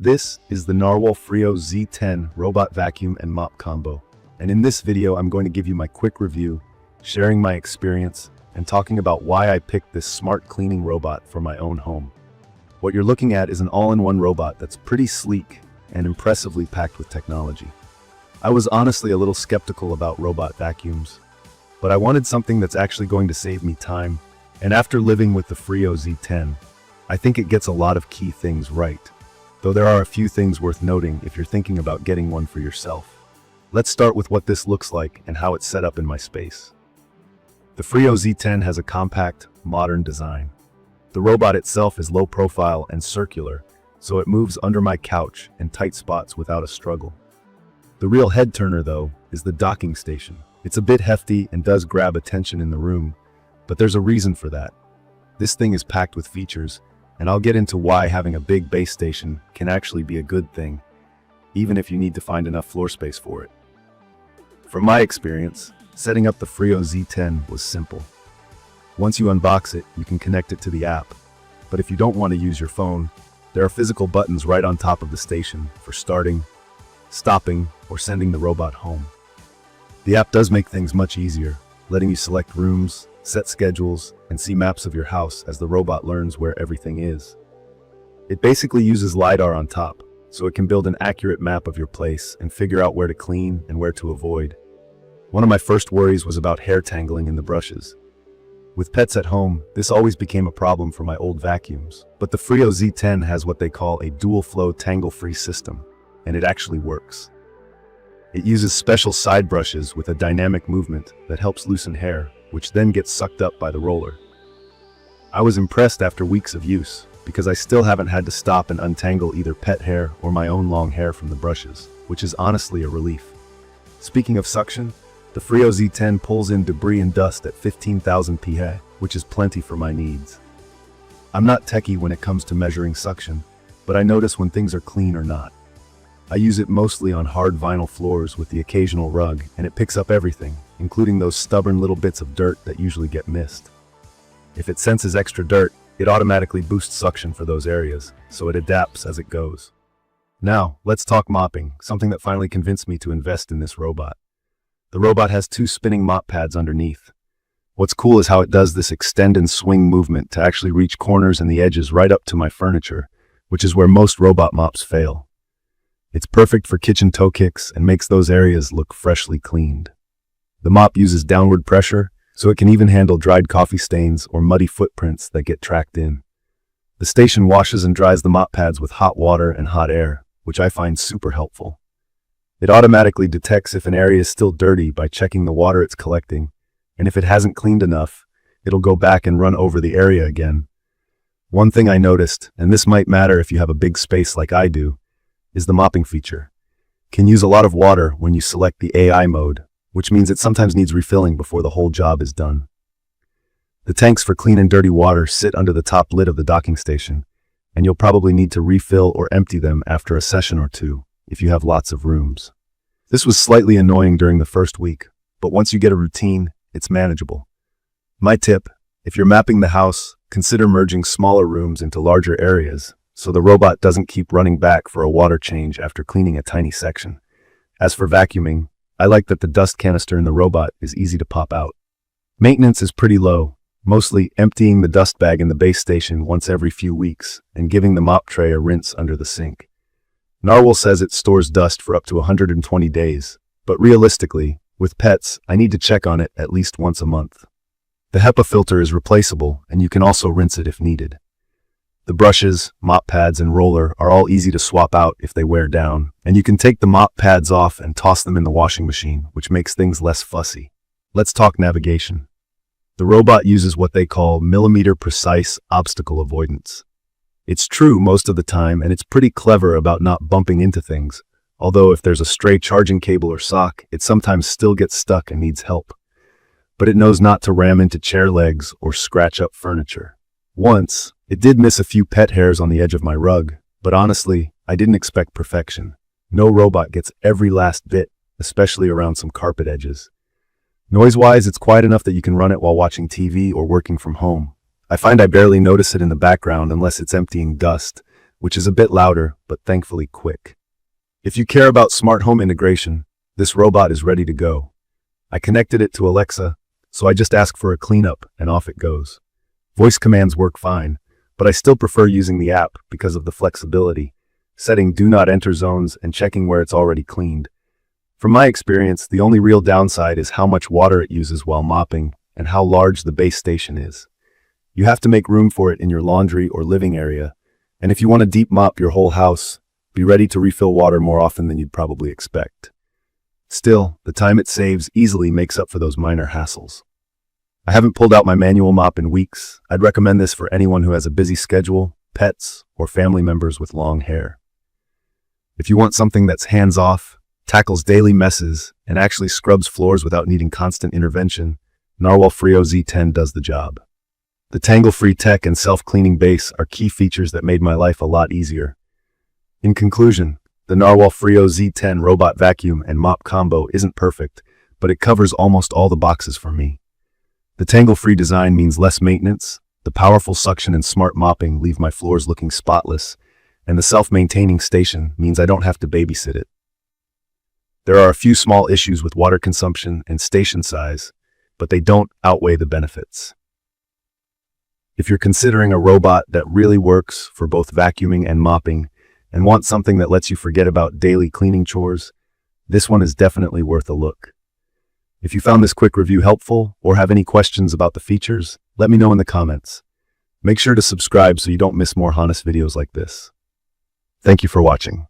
This is the NARWAL Freo Z10 robot vacuum and mop combo. And in this video, I'm going to give you my quick review, sharing my experience, and talking about why I picked this smart cleaning robot for my own home. What you're looking at is an all-in-one robot that's pretty sleek and impressively packed with technology. I was honestly a little skeptical about robot vacuums, but I wanted something that's actually going to save me time. And after living with the Freo Z10, I think it gets a lot of key things right. Though there are a few things worth noting if you're thinking about getting one for yourself. Let's start with what this looks like and how it's set up in my space. The Freo Z10 has a compact, modern design. The robot itself is low profile and circular, so it moves under my couch in tight spots without a struggle. The real head turner, though, is the docking station. It's a bit hefty and does grab attention in the room, but there's a reason for that. This thing is packed with features, and I'll get into why having a big base station can actually be a good thing, even if you need to find enough floor space for it. From my experience, setting up the Freo Z10 was simple. Once you unbox it, you can connect it to the app, but if you don't want to use your phone, there are physical buttons right on top of the station for starting, stopping, or sending the robot home. The app does make things much easier, letting you select rooms, set schedules, and see maps of your house as the robot learns where everything is. It basically uses LiDAR on top, so it can build an accurate map of your place and figure out where to clean and where to avoid. One of my first worries was about hair tangling in the brushes. With pets at home, this always became a problem for my old vacuums, but the Freo Z10 has what they call a DualFlow Tangle-Free System, and it actually works. It uses special side brushes with a dynamic movement that helps loosen hair, which then gets sucked up by the roller. I was impressed after weeks of use, because I still haven't had to stop and untangle either pet hair or my own long hair from the brushes, which is honestly a relief. Speaking of suction, the Freo Z10 pulls in debris and dust at 15,000 psi, which is plenty for my needs. I'm not techie when it comes to measuring suction, but I notice when things are clean or not. I use it mostly on hard vinyl floors with the occasional rug, and it picks up everything, including those stubborn little bits of dirt that usually get missed. If it senses extra dirt, it automatically boosts suction for those areas, so it adapts as it goes. Now, let's talk mopping, something that finally convinced me to invest in this robot. The robot has two spinning mop pads underneath. What's cool is how it does this extend and swing movement to actually reach corners and the edges right up to my furniture, which is where most robot mops fail. It's perfect for kitchen toe kicks and makes those areas look freshly cleaned. The mop uses downward pressure, so it can even handle dried coffee stains or muddy footprints that get tracked in. The station washes and dries the mop pads with hot water and hot air, which I find super helpful. It automatically detects if an area is still dirty by checking the water it's collecting, and if it hasn't cleaned enough, it'll go back and run over the area again. One thing I noticed, and this might matter if you have a big space like I do, is the mopping feature. It can use a lot of water when you select the AI mode, which means it sometimes needs refilling before the whole job is done. The tanks for clean and dirty water sit under the top lid of the docking station, and you'll probably need to refill or empty them after a session or two if you have lots of rooms. This was slightly annoying during the first week, but once you get a routine, it's manageable. My tip, if you're mapping the house, consider merging smaller rooms into larger areas, so the robot doesn't keep running back for a water change after cleaning a tiny section. As for vacuuming, I like that the dust canister in the robot is easy to pop out. Maintenance is pretty low, mostly emptying the dust bag in the base station once every few weeks and giving the mop tray a rinse under the sink. NARWAL says it stores dust for up to 120 days, but realistically, with pets, I need to check on it at least once a month. The HEPA filter is replaceable, and you can also rinse it if needed. The brushes, mop pads, and roller are all easy to swap out if they wear down, and you can take the mop pads off and toss them in the washing machine, which makes things less fussy. Let's talk navigation. The robot uses what they call millimeter-precise obstacle avoidance. It's true most of the time, and it's pretty clever about not bumping into things, although if there's a stray charging cable or sock, it sometimes still gets stuck and needs help. But it knows not to ram into chair legs or scratch up furniture. Once, it did miss a few pet hairs on the edge of my rug, but honestly, I didn't expect perfection. No robot gets every last bit, especially around some carpet edges. Noise-wise, it's quiet enough that you can run it while watching TV or working from home. I find I barely notice it in the background unless it's emptying dust, which is a bit louder, but thankfully quick. If you care about smart home integration, this robot is ready to go. I connected it to Alexa, so I just ask for a cleanup and off it goes. Voice commands work fine, but I still prefer using the app because of the flexibility, setting do not enter zones and checking where it's already cleaned. From my experience, the only real downside is how much water it uses while mopping and how large the base station is. You have to make room for it in your laundry or living area, and if you want to deep mop your whole house, be ready to refill water more often than you'd probably expect. Still, the time it saves easily makes up for those minor hassles. I haven't pulled out my manual mop in weeks. I'd recommend this for anyone who has a busy schedule, pets, or family members with long hair. If you want something that's hands-off, tackles daily messes, and actually scrubs floors without needing constant intervention, NARWAL Freo Z10 does the job. The tangle-free tech and self-cleaning base are key features that made my life a lot easier. In conclusion, the NARWAL Freo Z10 robot vacuum and mop combo isn't perfect, but it covers almost all the boxes for me. The tangle-free design means less maintenance, the powerful suction and smart mopping leave my floors looking spotless, and the self-maintaining station means I don't have to babysit it. There are a few small issues with water consumption and station size, but they don't outweigh the benefits. If you're considering a robot that really works for both vacuuming and mopping, and want something that lets you forget about daily cleaning chores, this one is definitely worth a look. If you found this quick review helpful or have any questions about the features, let me know in the comments. Make sure to subscribe so you don't miss more honest videos like this. Thank you for watching.